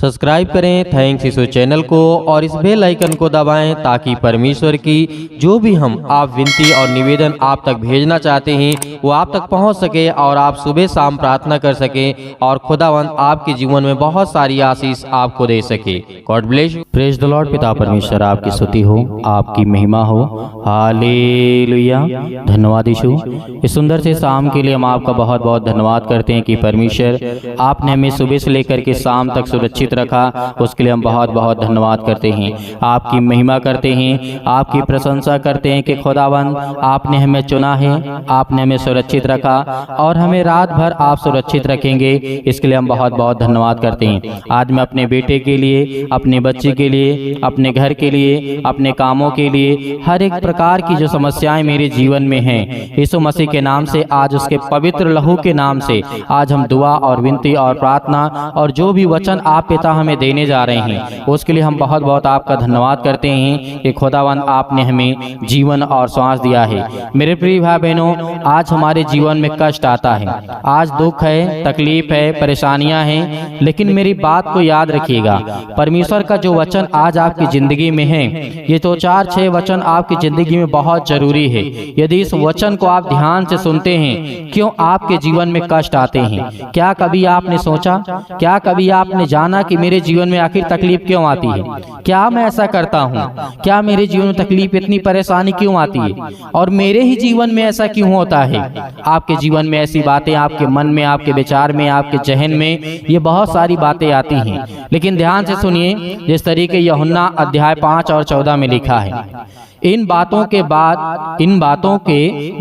Subscribe करें thanks यीशु channel को और इस बेल आइकन को दबाएं ताकि परमेश्वर की जो भी हम आप विनती और निवेदन आप तक भेजना चाहते हैं वो आप तक पहुंच सके और आप सुबह शाम प्रार्थना कर सकें और खुदावंद आपके जीवन में बहुत सारी आशीष आपको दे सके। God bless. Praise the Lord. पिता परमेश्वर आपकी स्तुति हो, आपकी महिमा हो। हालेलुया। धन्यवाद यीशु, इस सुंदर से शाम के लिए हम आपका बहुत बहुत धन्यवाद करते हैं कि परमेश्वर आपने हमें सुबह से लेकर के शाम तक सुरक्षित रखा, उसके लिए हम बहुत बहुत धन्यवाद करते हैं। आपकी महिमा करते हैं, आपकी प्रशंसा करते हैं कि खुदावंद आपने हमें चुना है, आपने हमें सुरक्षित रखा और हमें रात भर आप सुरक्षित रखेंगे, इसके लिए हम बहुत बहुत धन्यवाद करते हैं। आज मैं अपने बेटे के लिए, अपने बच्चे के लिए, अपने घर के लिए, अपने कामों के लिए, हर एक प्रकार की जो समस्याएं मेरे जीवन में हैं, यीशु मसीह के नाम से आज उसके पवित्र लहू के नाम से आज हम दुआ और विनती और प्रार्थना और जो भी वचन आप पिता हमें देने जा रहे हैं उसके लिए हम बहुत बहुत आपका धन्यवाद करते हैं कि खुदावंद आपने हमें जीवन और श्वास दिया है। मेरे प्रिय भाई बहनों, आज हमारे जीवन में कष्ट आता है, आज दुख है, तकलीफ है, परेशानियां हैं, लेकिन मेरी बात को याद रखिएगा, परमेश्वर का जो वचन आज आपकी जिंदगी में है, ये तो 4-6 वचन आपकी जिंदगी में बहुत जरूरी है। यदि इस वचन को आप ध्यान से सुनते हैं, क्यों आपके जीवन में कष्ट आते हैं? क्या कभी आपने सोचा, क्या कभी आपने जाना कि मेरे जीवन में आखिर तकलीफ क्यों आती है? क्या मैं ऐसा करता हूँ? क्या मेरे जीवन में तकलीफ, इतनी परेशानी क्यों आती है और मेरे ही जीवन में ऐसा क्यों होता है? आपके जीवन में ऐसी बातें, आपके मन में, आपके विचार में, आपके जहन में ये बहुत सारी बातें आती हैं, लेकिन ध्यान से सुनिए, जिस तरीके यूहन्ना अध्याय 5 और 14 में लिखा है, इन बातों के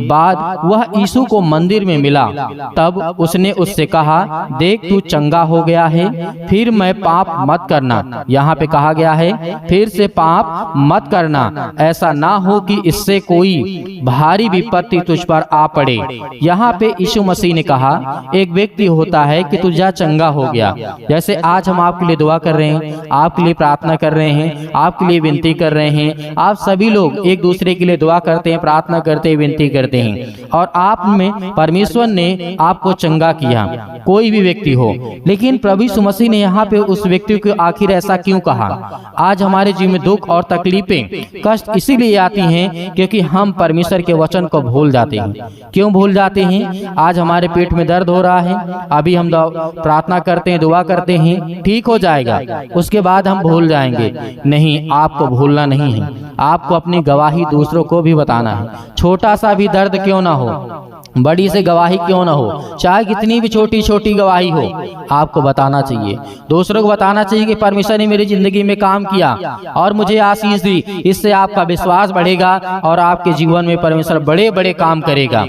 बाद वह यीशु को मंदिर में मिला, तब उसने उससे कहा, देख तू चंगा हो गया है, फिर मैं पाप मत करना। यहाँ पे कहा गया है फिर से पाप मत करना, ऐसा ना हो कि इससे कोई भारी विपत्ति तुझ पर आ पड़े। यहाँ पे यीशु मसीह ने कहा एक व्यक्ति होता है कि तू जा चंगा हो गया। जैसे आज हम आपके लिए दुआ कर रहे हैं, आपके लिए प्रार्थना कर रहे हैं, आपके लिए विनती कर रहे हैं, आप सभी लोग एक दूसरे के लिए दुआ करते हैं, प्रार्थना करते हैं, विनती करते हैं और आप में परमेश्वर ने आपको चंगा किया, कोई भी व्यक्ति हो। लेकिन प्रभु यीशु मसीह ने यहाँ पे उस व्यक्ति को आखिर ऐसा क्यों कहा? आज हमारे जीवन में दुख और तकलीफें, कष्ट इसीलिए आती हैं क्योंकि हम परमेश्वर के वचन को भूल जाते हैं। क्यों भूल जाते हैं? आज हमारे पेट में दर्द हो रहा है, अभी हम प्रार्थना करते हैं, दुआ करते हैं, ठीक हो जाएगा, उसके बाद हम भूल जाएंगे। नहीं, आपको भूलना नहीं है, आपको अपनी गवाही दूसरों को भी बताना है। छोटा सा भी दर्द क्यों ना हो, बड़ी से गवाही क्यों ना हो, चाहे कितनी भी छोटी छोटी गवाही हो, आपको बताना चाहिए, दूसरों को बताना चाहिए कि परमेश्वर ने मेरी जिंदगी में काम किया और मुझे आशीष दी। इससे आपका विश्वास बढ़ेगा और आपके जीवन में परमेश्वर बड़े बड़े काम करेगा।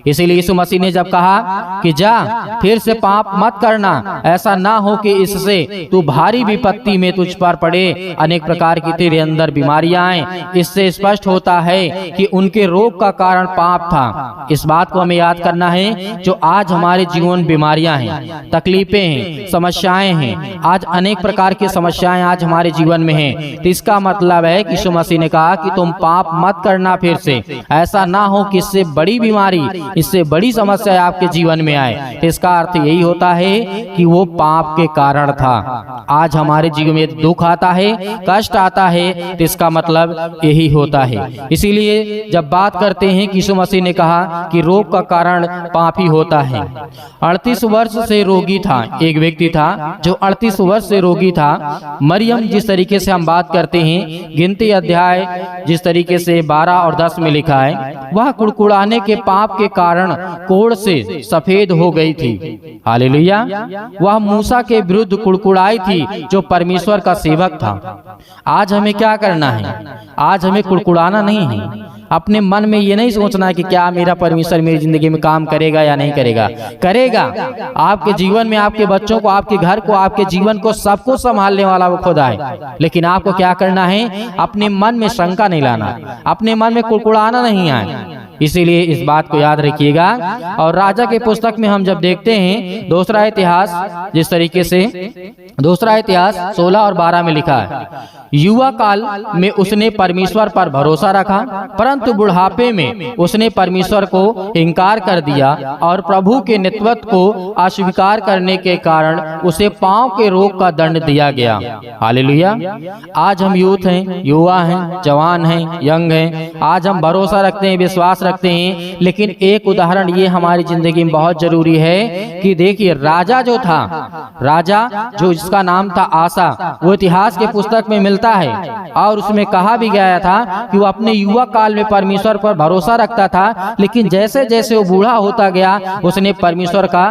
इसीलिए यीशु मसीह ने जब कहा कि जा फिर से पाप मत करना, ऐसा ना हो कि इससे तू भारी विपत्ति में तुझ पर पड़े, अनेक प्रकार की तेरे अंदर बीमारियां आए, इससे स्पष्ट होता है कि उनके रोग का कारण पाप था। इस बात को हमें याद करना है, जो आज हमारे जीवन बीमारियां हैं, तकलीफें हैं, समस्याएं हैं, आज अनेक प्रकार की समस्याएं आज हमारे जीवन में हैं, तो इसका मतलब है कि यीशु मसीह ने कहा कि तुम पाप मत करना फिर से, ऐसा ना हो कि इससे बड़ी बीमारी, इससे बड़ी समस्या आपके जीवन में आए। तो इसका अर्थ यही होता है कि वो पाप के कारण था। आज हमारे जीवन में दुख आता है, कष्ट आता है, तो इसका मतलब यही होता है। इसीलिए जब बात करते हैं कि यीशु मसीह ने कहा कि रोग का कारण पाप ही होता है। 38 वर्ष से रोगी था, एक व्यक्ति था जो 38 वर्ष से रोगी था। मरियम, जिस तरीके से हम बात करते हैं, गिनती अध्याय जिस तरीके से 12 और 10 में लिखा है, वह कुड़कुड़ाने के पाप के कारण कोढ़ से सफेद हो गई थी। हालेलुया। वह मूसा के विरुद्ध कुड़कुड़ाई थी जो परमेश्वर का सेवक था। आज हमें क्या करना है? आज हमें कुड़कुड़ाना नहीं है, अपने मन में ये नहीं सोचना है कि क्या मेरा परमेश्वर मेरी जिंदगी में काम करेगा या नहीं करेगा। करेगा। आपके जीवन में, आपके बच्चों को, आपके घर को, आपके जीवन को, सबको संभालने वाला वो खुदा है। लेकिन आपको क्या करना है? अपने मन में शंका नहीं लाना, अपने मन में कुड़कुड़ाना नहीं है। इसीलिए इस बात को याद रखिएगा। और राजा के पुस्तक में हम जब देखते हैं दूसरा इतिहास, जिस तरीके से दूसरा इतिहास 16 और 12 में लिखा है, युवा काल में उसने परमेश्वर पर भरोसा रखा, परंतु बुढ़ापे में उसने परमेश्वर को इनकार कर दिया और प्रभु के नेतृत्व को अस्वीकार करने के कारण उसे पांव के रोग का दंड दिया गया। हालेलुया। आज हम यूथ हैं, युवा हैं, जवान हैं, यंग हैं, आज हम भरोसा रखते हैं, विश्वास रखते हैं, लेकिन एक उदाहरण ये हमारी जिंदगी में बहुत जरूरी है कि देखिए राजा जो था, राजा जो जिसका नाम था आसा, वो इतिहास के पुस्तक में मिलता है और उसमें कहा भी गया था कि वो अपने युवा काल में परमेश्वर पर भरोसा रखता था, लेकिन जैसे जैसे वो बूढ़ा होता गया उसने परमेश्वर का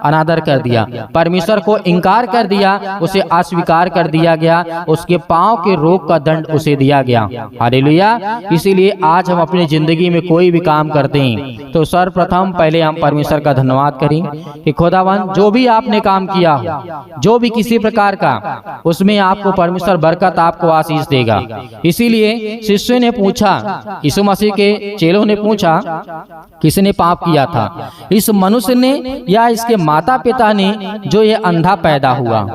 अनादर कर दिया, परमेश्वर को इनकार कर दिया, उसे अस्वीकार कर दिया गया, उसके पांव के रोग का दंड उसे दिया गया। हालेलुया। इसीलिए आज हम अपनी जिंदगी में कोई भी काम करते हैं तो सर्वप्रथम पहले हम परमेश्वर का धन्यवाद करें कि खुदावन जो भी आपने काम किया हो, जो भी किसी प्रकार का, उसमें आपको परमेश्वर बरकत, आपको आशीष देगा। इसीलिए शिष्य ने पूछा, यीशु मसीह के चेलों ने पूछा, किसने पाप किया था, इस मनुष्य ने या इसके माता पिता ने जो ये अंधा पैदा हुआ?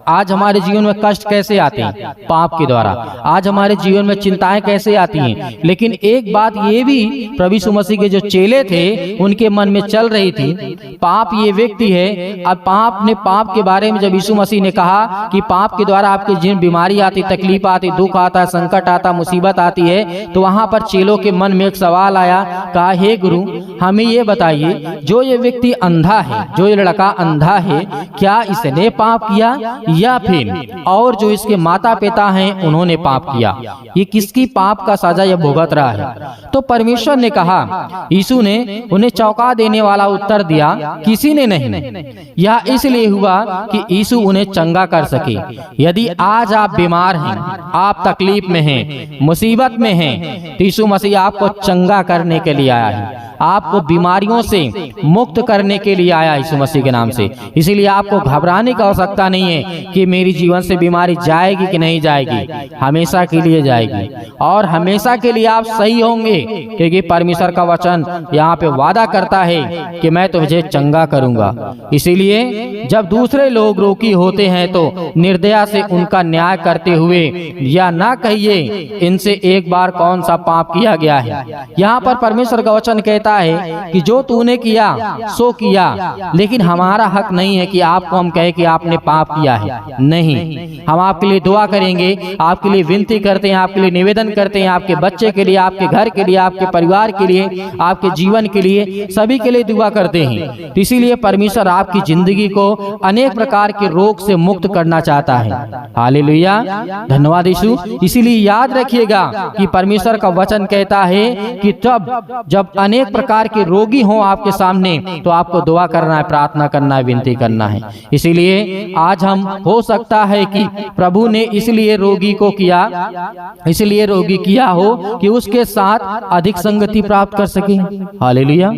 आज हमारे जीवन में कष्ट कैसे आते हैं? पाप के द्वारा। आज हमारे जीवन में चिंताएं कैसे आती हैं? लेकिन एक बात ये भी प्रभु यीशु मसीह के जो चेले थे उनके मन में चल रही थी, पाप ये व्यक्ति है। अब पाप के बारे में जब यीशु मसीह ने कहा कि पाप के द्वारा आपके जीवन बीमारी आती, तकलीफ आती, दुख आता, संकट आता, मुसीबत आती है, तो वहां पर चेलों के मन में एक सवाल आया, कहा हे गुरु हमें ये बताइए, जो ये व्यक्ति अंधा है, जो ये लड़का अंधा है, क्या इसने पाप किया या फिर और जो इसके माता पिता हैं उन्होंने पाप किया? ये किसकी पाप का सजा ये भुगत रहा है? तो परमेश्वर ने कहा, यीशु ने उन्हें चौंका देने वाला उत्तर दिया, किसी ने नहीं। यह इसलिए हुआ कि यीशु उन्हें चंगा कर सके। यदि आज आप बीमार हैं, आप तकलीफ में हैं, मुसीबत में हैं, तो यीशु मसीह आपको चंगा करने के लिए आया है, आपको बीमारियों से मुक्त करने के लिए आया यीशु मसीह के नाम से। इसीलिए आपको घबराने की आवश्यकता नहीं है कि मेरी जीवन से बीमारी जाएगी कि नहीं जाएगी, हमेशा के लिए जाएगी और हमेशा के लिए आप सही होंगे, क्योंकि परमेश्वर का वचन यहाँ पे वादा करता है कि मैं तुझे चंगा करूंगा। इसीलिए जब दूसरे लोग रोगी होते हैं तो निर्दया से उनका न्याय करते हुए या ना कहिए इनसे एक बार कौन सा पाप किया गया है। यहाँ पर परमेश्वर का वचन कहता है कि जो तूने किया सो किया, लेकिन हमारा हक नहीं है कि आपको हम कहे कि आपने पाप किया है। नहीं, हम आपके लिए दुआ करेंगे, आपके लिए विनती करते हैं, आपके लिए निवेदन करते हैं, आपके बच्चे के लिए, आपके घर के लिए, आपके परिवार के लिए, आपके जीवन के लिए, सभी के लिए दुआ करते हैं। तो इसीलिए परमेश्वर आपकी जिंदगी को अनेक प्रकार के रोग से मुक्त करना चाहता है। हालेलुया, धन्यवाद यीशु। इसीलिए याद रखिएगा कि परमेश्वर का वचन कहता है कि जब अनेक प्रकार के रोगी हों आपके सामने तो आपको दुआ करना है, प्रार्थना करना है, विनती करना है। इसीलिए आज हम हो सकता है कि प्रभु ने इसलिए रोगी को किया, इसलिए रोगी किया हो कि उसके साथ अधिक संगति प्राप्त कर सके। हालेलुया।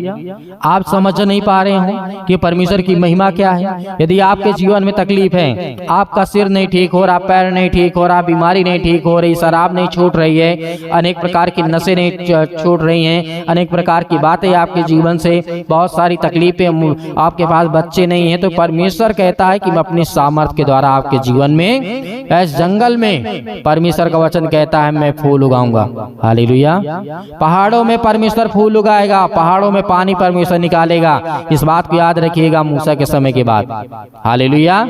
आप समझ नहीं पा रहे हो कि परमेश्वर की महिमा क्या है। यदि आपके जीवन में तकलीफ है, आपका सिर नहीं ठीक हो रहा, पैर नहीं ठीक हो रहा, बीमारी नहीं ठीक हो रही, शराब नहीं छूट रही है, अनेक प्रकार के नशे नहीं छूट रही हैं, अनेक प्रकार की बातें आपके जीवन से, बहुत सारी तकलीफें, आपके पास बच्चे नहीं हैं, तो परमेश्वर कहता है कि मैं अपनी सामर्थ्य के द्वारा आपके जीवन में, इस जंगल में परमेश्वर का वचन कहता है मैं फूल उगाऊंगा। हालेलुया। पहाड़ों में परमेश्वर फूल उगाएगा, पहाड़ों में पानी परमेश्वर निकालेगा। इस बात को याद रखिएगा मूसा के समय के बाद। हालेलुया।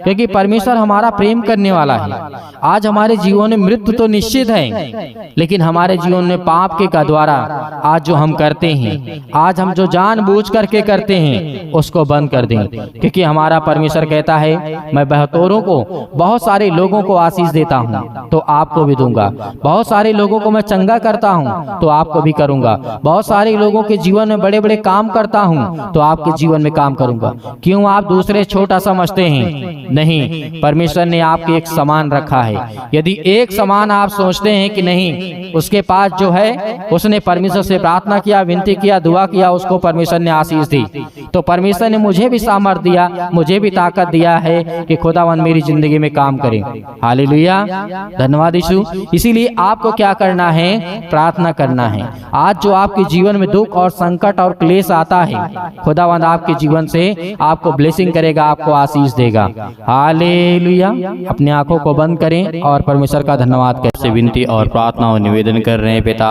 क्योंकि परमेश्वर हमारा प्रेम करने वाला है। आज हमारे जीवन में मृत्यु तो निश्चित है, लेकिन हमारे जीवन में पाप के का द्वारा आज जो हम करते हैं, आज हम जो जानबूझ करके करते हैं, उसको बंद कर दें। क्योंकि हमारा परमेश्वर कहता है मैं बहुतों को, बहुत सारे लोगों को आशीष देता हूँ तो आपको भी दूंगा, बहुत सारे लोगों को मैं चंगा करता हूँ तो आपको भी करूंगा, बहुत सारे लोगों के जीवन में बड़े बड़े काम करता हूँ तो आपके जीवन में काम करूंगा। क्यों आप दूसरे छोटा समझते हैं? नहीं, परमेश्वर ने आपके एक समान रखा है। यदि एक समान आप सोचते हैं कि नहीं, उसके पास जो है उसने परमेश्वर से प्रार्थना किया, विनती विनती किया, दुआ किया, उसको परमेश्वर ने आशीष दी। तो परमेश्वर ने मुझे भी सामर्थ दिया, मुझे भी ताकत दिया है कि खुदावंद मेरी जिंदगी में काम करे। हालेलुया, धन्यवाद यीशु। इसीलिए आपको क्या करना है? प्रार्थना करना है। आज जो आपके जीवन में दुख और संकट और क्लेश आता है, खुदावंद आपके जीवन से आपको ब्लेसिंग करेगा, आपको आशीष देगा। हालेलुया। अपनी आंखों को बंद करें और परमेश्वर का धन्यवाद करें। से विनती और प्रार्थना और निवेदन कर रहे हैं पिता,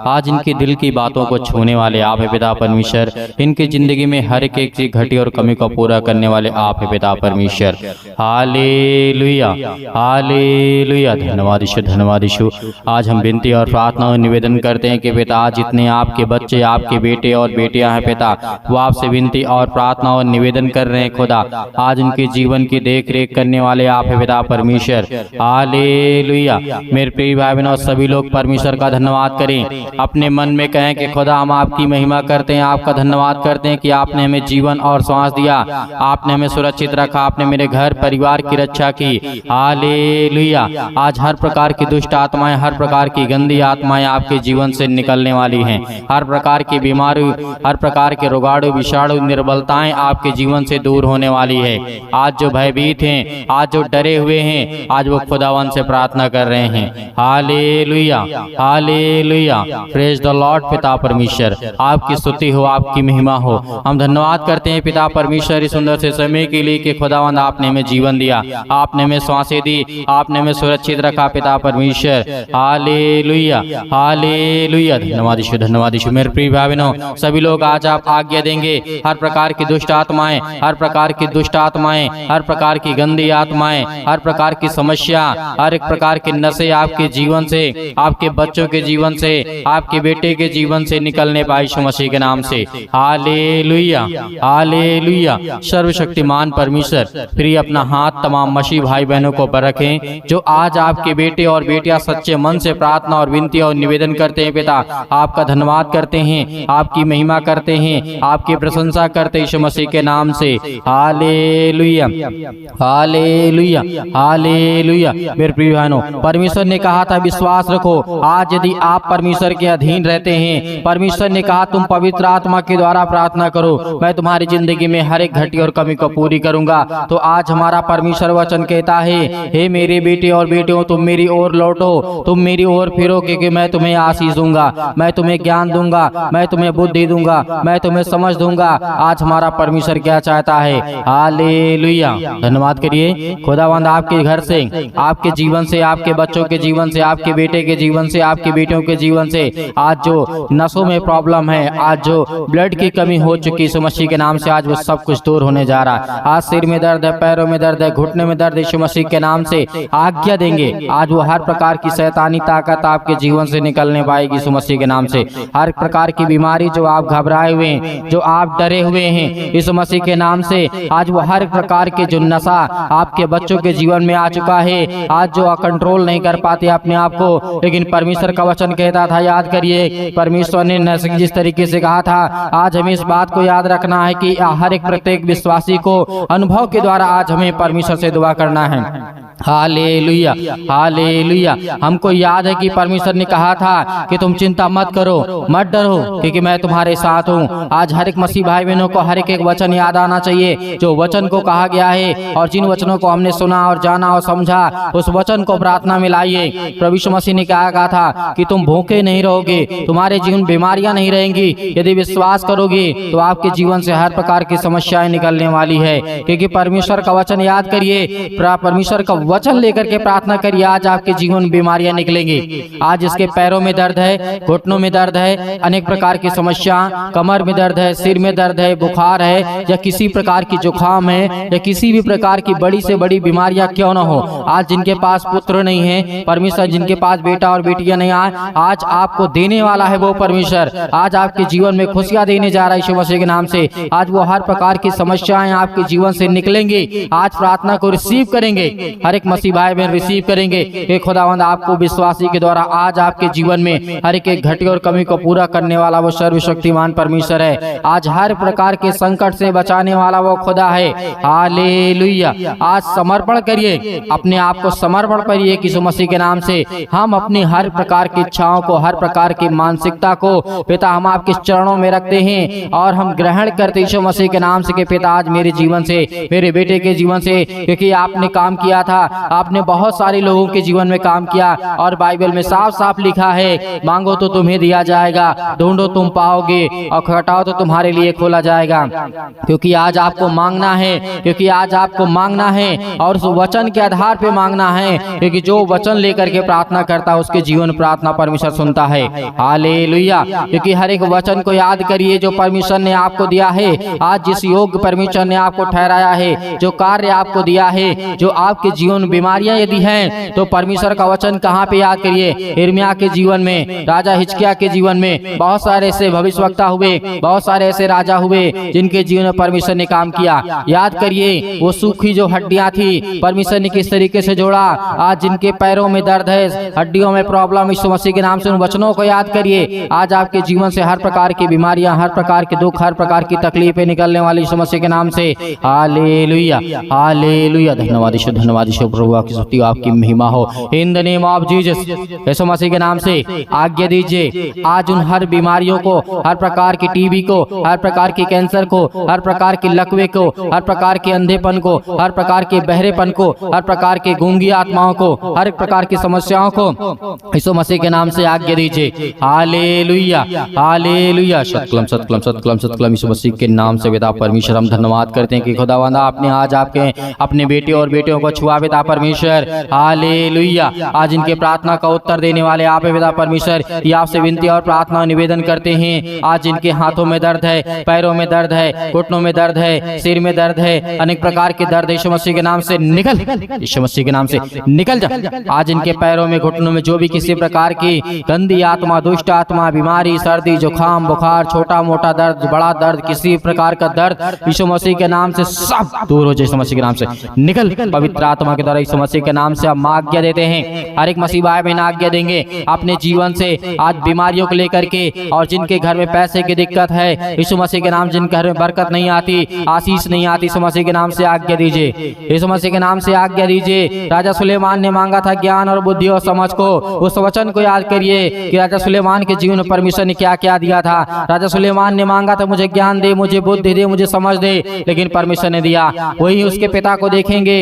आज इनके दिल की बातों को छूने वाले आप है पिता परमेश्वर। इनकी जिंदगी में हर एक चीज घटी और कमी को पूरा करने वाले आप है पिता परमेश्वर। Hallelujah, hallelujah. धन्यवाद यीशु, धन्यवाद यीशु। आज हम विनती और प्रार्थना और निवेदन करते हैं कि पिता जितने आपके बच्चे, आपके बेटे और बेटियां हैं पिता, वो आपसे विनती और प्रार्थना और निवेदन कर रहे हैं खुदा। आज उनके जीवन की देख रेख करने वाले आप है पिता परमेश्वर। हालेलुया। मेरे प्रिय भाई बहनों, सभी लोग परमेश्वर का धन्यवाद करें। अपने मन में कहें कि खुदा हम आपकी महिमा करते हैं, आपका धन्यवाद करते हैं कि आपने हमें जीवन और सांस दिया, आपने हमें सुरक्षित रखा, आपने मेरे घर परिवार की रक्षा की। हालेलुया। आज हर प्रकार की दुष्ट आत्माएं, हर प्रकार की गंदी आत्माएं आपके जीवन से निकलने वाली हैं। हर प्रकार की बीमारी, हर प्रकार के रोगाणु, विषाणु, निर्बलताएं आपके जीवन से दूर होने वाली है। आज जो भयभीत हैं, आज जो डरे हुए हैं, आज वो खुदावन से प्रार्थना कर रहे हैं। Hallelujah, hallelujah. Praise the Lord. पिता परमेश्वर आपकी स्तुति हो, आपकी महिमा हो। हम धन्यवाद करते हैं पिता परमेश्वर इस सुंदर से समय के लिए कि खुदावंद आपने हमें जीवन दिया, आपने हमें सांसें दी, आपने हमें सुरक्षित रखा पिता परमेश्वर। Hallelujah, hallelujah. धन्यवाद यीशु, धन्यवाद यीशु। मेरे प्रिय भाई बहनों, सभी लोग आज आप आज्ञा देंगे, हर प्रकार की दुष्ट आत्माएं, हर प्रकार की दुष्ट आत्माएं, हर प्रकार की गंदी आत्माएं, हर प्रकार की समस्या, हर एक प्रकार के नशे आपके जीवन से, आपके बच्चों के जीवन से, आपके बेटे के जीवन से निकलने पाए यीशु मसीह के नाम से। Hallelujah, hallelujah. सर्वशक्तिमान परमेश्वर फिर अपना हाथ तमाम मसीह भाई बहनों को पर रखें जो आज आपके बेटे और बेटियां सच्चे मन से प्रार्थना और विनती और निवेदन करते हैं पिता। आपका धन्यवाद करते हैं, आपकी महिमा करते हैं, आपकी प्रशंसा करते हैं यीशु मसीह के नाम से। Hallelujah, hallelujah, hallelujah. मेरे प्रिय बहनों, परमेश्वर ने कहा था विश्वास रखो। आज यदि आप परमेश्वर के अधीन रहते हैं, परमेश्वर ने कहा तुम पवित्र आत्मा के द्वारा प्रार्थना करो, मैं तुम्हारी जिंदगी में हर एक घटी और कमी को पूरी करूंगा। तो आज हमारा परमेश्वर वचन कहता है, हे मेरे बेटे और बेटियों, तुम मेरी ओर लौटो, तुम मेरी ओर फिरो, क्योंकि मैं तुम्हें आशीष दूंगा, मैं तुम्हें ज्ञान दूंगा, मैं तुम्हें बुद्धि दूंगा, मैं तुम्हें समझ दूंगा। आज हमारा परमेश्वर क्या चाहता है? हालेलुया। धन्यवाद करिए खुदावंद आपके घर से, आपके जीवन से, आपके बच्चों के जीवन से, आपके बेटे के जीवन से, आपकी बेटियों के जीवन से आज जो नसों में प्रॉब्लम है, आज जो ब्लड की कमी हो चुकी यीशु मसीह के नाम से, आज वो सब कुछ दूर होने जा रहा है। आज सिर में दर्द है, पैरों में दर्द है, घुटने में दर्द, यीशु मसीह के नाम से आज्ञा देंगे, आज वो हर प्रकार की शैतानी ताकत आपके जीवन से निकलने पाएगी यीशु मसीह के नाम से। हर प्रकार की बीमारी जो आप घबराए हुए हैं, जो आप डरे हुए हैं, यीशु मसीह के नाम से आज वो हर प्रकार के जो नशा आपके बच्चों के जीवन में आ चुका है, आज जो कंट्रोल नहीं कर पाते अपने आप को, लेकिन परमेश्वर का वचन कहता था, याद करिए परमेश्वर ने जिस तरीके से कहा था, आज हमें इस बात को याद रखना है कि हर एक प्रत्येक विश्वासी को अनुभव के द्वारा आज हमें परमेश्वर से दुआ करना है। Hallelujah, hallelujah. हमको याद है कि परमेश्वर ने कहा था कि तुम चिंता मत करो, मत डरो, क्योंकि मैं तुम्हारे साथ हूँ। आज हर एक मसीह भाई बहनों को हर एक वचन याद आना चाहिए जो वचन को कहा गया है, और जिन वचनों को हमने सुना और जाना और समझा, उस वचन को प्रार्थना में लाइए। प्रभु यीशु मसीह ने कहा था कि तुम भूखे नहीं रहोगे, तुम्हारे जीवन बीमारियां नहीं रहेंगी। यदि विश्वास करोगे तो आपके जीवन से हर प्रकार की समस्याएं निकलने वाली है, क्योंकि परमेश्वर का वचन याद करिए, परमेश्वर का वचन लेकर के प्रार्थना करिए, आज आपके जीवन में बीमारियां निकलेंगी। आज इसके पैरों में दर्द है, घुटनों में दर्द है, अनेक प्रकार की समस्या, कमर में दर्द है, सिर में दर्द है, बुखार है, या किसी प्रकार की जुकाम है, या किसी भी प्रकार की बड़ी से बड़ी बीमारियां क्यों न हो, आज जिनके पास पुत्र नहीं है, परमेश्वर जिनके पास बेटा और बेटियां नहीं आए, आज आपको देने वाला है वो परमेश्वर। आज आपके जीवन में खुशियां देने जा रहा है यीशु मसीह के नाम से। आज वो हर प्रकार की समस्याएं आपके जीवन से निकलेंगी। आज प्रार्थना को रिसीव करेंगे, हर एक मसीह भाई बहन रिसीव करेंगे कि खुदावंद आपको विश्वासी के द्वारा आज आपके जीवन में हर एक घटी और कमी को पूरा करने वाला वो सर्वशक्तिमान परमेश्वर है। आज हर प्रकार के संकट से बचाने वाला वो खुदा है। हालेलुया। आज समर्पण करिए, अपने आप को समर्पण करिए यीशु मसीह के नाम से। हम अपनी हर प्रकार की इच्छाओं को, हर प्रकार की मानसिकता को पिता पिता हम आपके चरणों में रखते हैं और हम ग्रहण करते यीशु मसीह के नाम से कि पिता आज मेरे जीवन से, मेरे बेटे के जीवन से, क्योंकि आपने काम किया था, आपने बहुत सारे लोगों के जीवन में काम किया और बाइबल में साफ साफ लिखा है, मांगो तो तुम्हें दिया जाएगा, ढूंढो तुम पाओगे और खटखटाओ तो तुम्हारे लिए खोला जाएगा। क्योंकि आज आपको मांगना है, क्योंकि आज आपको मांगना है और उस वचन के आधार पे मांगना है, क्योंकि जो वचन लेकर के प्रार्थना करता है उसके जीवन प्रार्थना परमेश्वर सुनता है। हालेलुया। क्योंकि हर एक वचन को याद करिए जो परमेश्वर ने आपको दिया है, आज जिस योग परमेश्वर ने आपको ठहराया है, जो कार्य आपको दिया है, जो आपके जीवन में बीमारियां यदि हैं तो परमेश्वर का वचन कहाँ पे याद करिए। यिर्मयाह के जीवन में, राजा हिजकिय्याह के जीवन में बहुत सारे ऐसे भविष्यवक्ता हुए, बहुत सारे ऐसे राजा हुए जिनके जीवन में परमेश्वर ने काम किया। याद करिए वो सूखी जो हड्डियां थी परमेश्वर ने किस तरीके से जोड़ा। आज जिनके पैरों में दर्द है, हड्डियों में प्रॉब्लम, यीशु मसीह के नाम से उन वचनों को याद करिए। आज आपके जीवन से हर प्रकार की बीमारियां, हर प्रकार के दुख, हर प्रकार की तकलीफें निकलने वाली यीशु मसीह के नाम से। Hallelujah, hallelujah. धन्यवाद यीशु, धन्यवाद यीशु प्रभु, आपकी स्तुति, आपकी महिमा हो in the name of Jesus. यीशु मसीह के नाम से आज्ञा दीजिए आज उन हर बीमारियों को, हर प्रकार की टीबी को, हर प्रकार की कैंसर को, हर प्रकार के लकवे को, हर प्रकार के अंधेपन को, हर प्रकार के बहरेपन को, हर प्रकार के गूंगी आत्माओं को, हर एक प्रकार की समस्याओं को यीशु मसीह के नाम से आज्ञा दीजिए। Hallelujah, hallelujah. सतकलम सतकलम सतकलम सतकलम। यीशु मसीह के नाम से पिता परमेश्वर हम धन्यवाद करते हैं कि खुदावंद आपने आज आपके अपने बेटे और बेटियों को छुआ पिता परमेश्वर। हालेलुया। आज इनके प्रार्थना का उत्तर देने वाले आप है पिता परमेश्वर। ये आपसे विनती और प्रार्थना निवेदन करते हैं। आज इनके हाथों में दर्द है, पैरों में दर्द है, घुटनों में दर्द है, सिर में दर्द है, अनेक प्रकार के दर्द यीशु मसीह के नाम से निकल, यीशु मसीह के नाम से निकल जा। आज इनके पैरों में, घुटनों में जो भी किसी प्रकार की गंदी आत्मा, दुष्ट आत्मा, बीमारी, सर्दी, जुकाम, बुखार, छोटा मोटा दर्द, बड़ा दर्द, किसी प्रकार का दर्द यीशु मसीह के नाम से सब दूर हो जाए। यीशु मसीह के नाम से निकल। पवित्र आत्मा के द्वारा यीशु मसीह के नाम से हम आज्ञा देते हैं। हर एक मसीह भाई बहन आज्ञा देंगे अपने जीवन से आज बीमारियों को लेकर के, और जिनके घर में पैसे की दिक्कत है यीशु मसीह के नाम, जिनके घर में बरकत नहीं आती, आशीष नहीं आती, यीशु मसीह के नाम से आज्ञा दीजिए। यीशु मसीह के नाम से आज्ञा दीजिए। राजा सुलेमान ने मांगा था ज्ञान और बुद्धि और समझ को। उस वचन को याद करिए कि राजा सुलेमान के जीवन में परमेश्वर ने क्या क्या दिया था। राजा सुलेमान ने मांगा था मुझे ज्ञान दे, मुझे बुद्धि दे, मुझे समझ दे, लेकिन परमेश्वर ने दिया। वही उसके पिता को देखेंगे,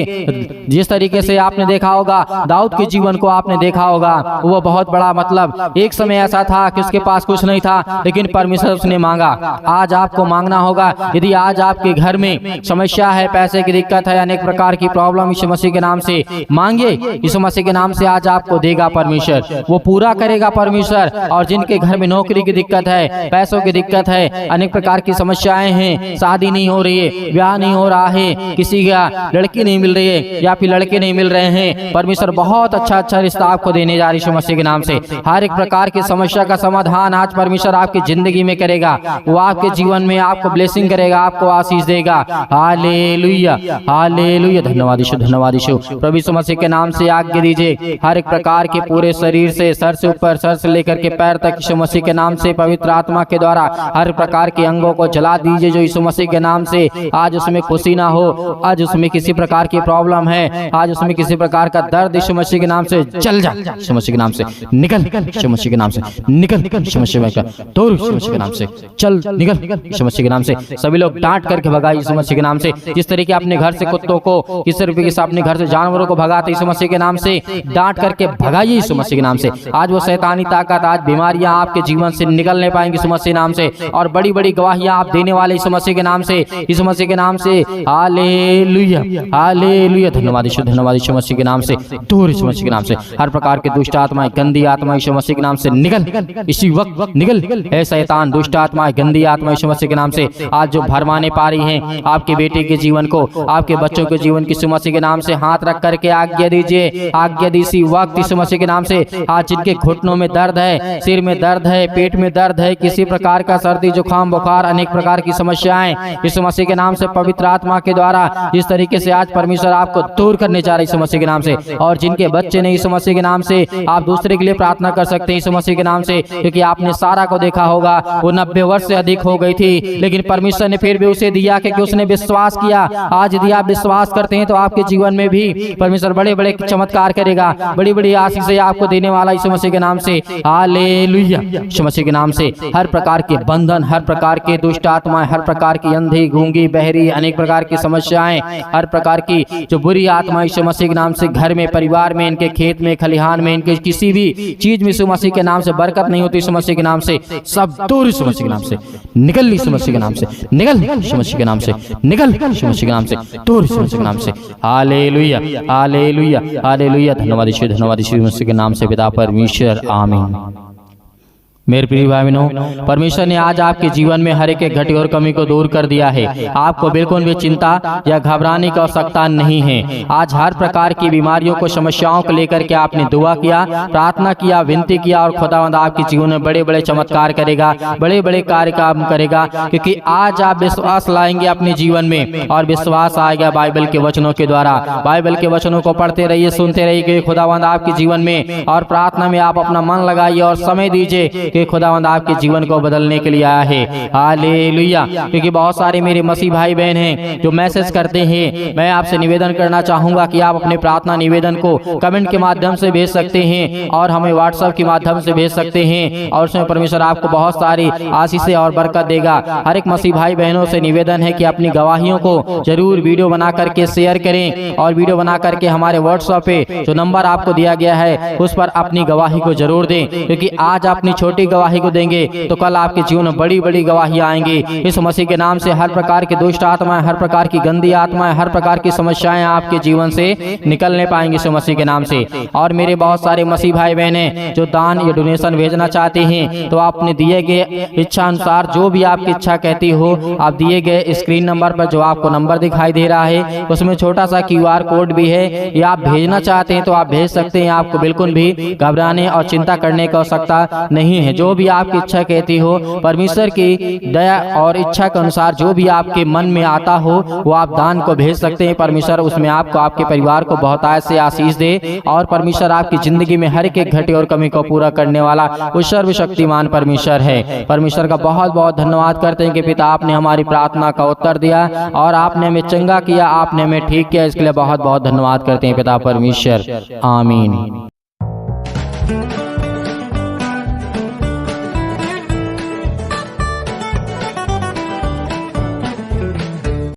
जिस तरीके से आपने देखा होगा दाऊद के जीवन को आपने देखा होगा, वो बहुत बड़ा, मतलब एक समय ऐसा था कि उसके पास कुछ नहीं था, लेकिन परमेश्वर उसने मांगा। आज आपको मांगना होगा। यदि आज आपके घर में समस्या है, पैसे की दिक्कत है, अनेक प्रकार की प्रॉब्लम, यीशु मसीह के नाम से मांगिए। यीशु मसीह के नाम से आज आपको देगा परमेश्वर, वो पूरा करेगा परमेश्वर। और जिनके घर में नौकरी की दिक्कत है, पैसों की दिक्कत है, अनेक प्रकार की समस्याएं हैं, शादी नहीं हो रही है, ब्याह नहीं हो रहा है, किसी का लड़की नहीं मिल रही है या फिर लड़के नहीं मिल रहे हैं, परमेश्वर बहुत अच्छा अच्छा रिश्ता आपको देने जा रही है यीशु मसीह के नाम से। हर एक प्रकार की समस्या का समाधान आज परमेश्वर आपकी जिंदगी में करेगा। वो आपके जीवन में आपको ब्लेसिंग करेगा, आपको आशीष देगा। Hallelujah, hallelujah. धन्यवाद यीशु, धन्यवाद यीशु। प्रभु यीशु मसीह के नाम से आज्ञा दीजिए हर एक प्रकार के पूरे शरीर से, सर से ऊपर, सर से लेकर के पैर तक यीशु मसीह के नाम से पवित्र आत्मा के द्वारा हर प्रकार के अंगों को जला दीजिए जो यीशु मसीह के नाम से आज उसमें खुशी ना हो, आज उसमें किसी प्रकार की प्रॉब्लम है, आज उसमें किसी प्रकार का दर्द यीशु मसीह के नाम से चल जा, यीशु मसीह के नाम से निकल, यीशु मसीह के नाम से निकल, यीशु मसीह का दूर, यीशु मसीह के नाम से चल, निकल, यीशु मसीह के नाम से। सभी लोग डांट करके भगाए यीशु मसीह के नाम से। जिस तरीके अपने घर से कुत्तों को, किस तरीके से अपने घर से जानवरों को भगाते यीशु मसीह के नाम से डांट करके भगाइए यीशु मसीह के नाम से। आज वो शैतानी ताकत, आज बीमारियां आपके जीवन से निकल नहीं पाएंगी यीशु मसीह के नाम से, और बड़ी बड़ी गवाहियां आप देने वाले यीशु मसीह के नाम से, यीशु मसीह के नाम से। Hallelujah, hallelujah. धन्यवाद यीशु, धन्यवाद यीशु मसीह के नाम से। दूर यीशु मसीह के नाम से हर प्रकार के दुष्ट आत्माएं, गंदी आत्मा यीशु मसीह के नाम से निकल, इसी वक्त निकल। ऐ शैतान, दुष्ट आत्माएं, गंदी आत्मा यीशु मसीह के नाम से आज जो भरमाने पा रही हैं आपके बेटे के जीवन को, आपके बच्चों के जीवन की यीशु मसीह के नाम से हाथ रख करके आज्ञा दीजिए, आज्ञा दी इसी वक्त यीशु मसीह के नाम से। आज जिनके घुटनों में दर्द है, सिर में दर्द है, पेट में दर्द है, किसी प्रकार का सर्दी, जुकाम, बुखार, अनेक प्रकार की समस्याएं यीशु मसीह के नाम से पवित्र आत्मा के द्वारा जिस तरीके से आज परमेश्वर आपको दूर करने जा रहे यीशु मसीह के नाम से। और जिनके बच्चे नहीं यीशु मसीह के नाम से, आप दूसरे के लिए प्रार्थना कर सकते हैं यीशु मसीह के नाम से, क्योंकि आपने सारा को देखा होगा, वो 90 वर्ष से अधिक हो गई थी, लेकिन परमेश्वर ने फिर भी उसे दिया क्योंकि उसने विश्वास किया। आज यदि आप विश्वास करते हैं तो आपके जीवन में भी परमेश्वर बड़े बड़े चमत्कार करेगा, बड़ी बड़ी आशीष आपको देने वाला यीशु मसीह के नाम से। हालेलुया, यीशु मसीह के नाम से हर प्रकार के बंधन, हर प्रकार के दुष्ट आत्माएं, हर प्रकार की अंधी, गूंगी, बहरी, अनेक प्रकार की समस्याएं, हर प्रकार की जो बुरी आत्मा यीशु मसीह के नाम से घर में, परिवार में, इनके खेत में, खलिहान में, इनके किसी भी चीज में यीशु मसीह के नाम से बरकत नहीं होती, यीशु मसीह के नाम से सब दूर यीशु मसीह के नाम से निकल, यीशु मसीह के नाम से निकल, यीशु मसीह के नाम से निकल, यीशु मसीह के नाम से दूर, यीशु मसीह के नाम से। Hallelujah, hallelujah, hallelujah. धन्यवाद यीशु, धन्यवाद यीशु मसीह के नाम से पिता परमेश्वर, आमीन। मेरे प्रिय भाई बहनों, परमेश्वर ने आज आपके जीवन में हर एक घटी और कमी को दूर कर दिया है। आपको बिल्कुल भी चिंता या घबराने की आवश्यकता नहीं है। आज हर प्रकार की बीमारियों को, समस्याओं को लेकर के आपने दुआ किया, प्रार्थना किया, विनती किया और खुदावंद आपके जीवन में बड़े बड़े चमत्कार करेगा, बड़े बड़े कार्य काम करेगा, क्योंकि आज आप विश्वास लाएंगे अपने जीवन में और विश्वास आएगा बाइबल के वचनों के द्वारा। बाइबल के वचनों को पढ़ते रहिए, सुनते रहिए खुदावंद आपके जीवन में, और प्रार्थना में आप अपना मन लगाइए और समय दीजिए कि खुदावंद आपके जीवन को बदलने के लिए आया है। हालेलुया। क्योंकि बहुत सारे मेरे मसीह भाई बहन हैं जो मैसेज करते हैं। मैं आपसे निवेदन करना चाहूंगा कि आप अपने प्रार्थना निवेदन को कमेंट के माध्यम से भेज सकते हैं और हमें व्हाट्सएप के माध्यम से भेज सकते हैं, और उसमें परमेश्वर आपको बहुत सारी आशीषें और बरकत देगा। हर एक मसीह भाई बहनों से निवेदन है कि अपनी गवाहियों को जरूर वीडियो बना करके शेयर करें, और वीडियो बना करके हमारे व्हाट्सएप पे जो नंबर आपको दिया गया है उस पर अपनी गवाही को जरूर दें, क्योंकि आज अपनी छोटी गवाही को देंगे तो कल आपके जीवन में बड़ी बड़ी गवाही आएंगी। इस मसीह के नाम से हर प्रकार की दुष्ट आत्माएं, हर प्रकार की गंदी आत्माएं, हर प्रकार की समस्याएं आपके जीवन से निकलने पाएंगे इस मसीह के नाम से। और मेरे बहुत सारे मसीह भाई बहनें जो दान या डोनेशन भेजना चाहते हैं, तो आप अपने दिए गए इच्छा अनुसार जो भी आपकी इच्छा कहती हो, आप दिए गए स्क्रीन नंबर पर जो आपको नंबर दिखाई दे रहा है उसमें छोटा सा QR कोड भी है, या आप भेजना चाहते हैं तो आप भेज सकते हैं। आपको बिल्कुल भी घबराने और चिंता करने की आवश्यकता नहीं है। जो भी आपकी इच्छा कहती हो, परमेश्वर की दया और इच्छा के अनुसार जो भी आपके मन में आता हो वो आप दान को भेज सकते हैं। परमेश्वर उसमें आपको, आपके परिवार को बहुत से आशीष दे, और परमेश्वर आपकी जिंदगी में हर एक घटी और कमी को पूरा करने वाला वो सर्वशक्तिमान परमेश्वर है। परमेश्वर का बहुत बहुत धन्यवाद करते हैं कि पिता आपने हमारी प्रार्थना का उत्तर दिया और आपने हमें चंगा किया, आपने हमें ठीक किया। इसके लिए बहुत बहुत धन्यवाद करते हैं पिता परमेश्वर, आमीन।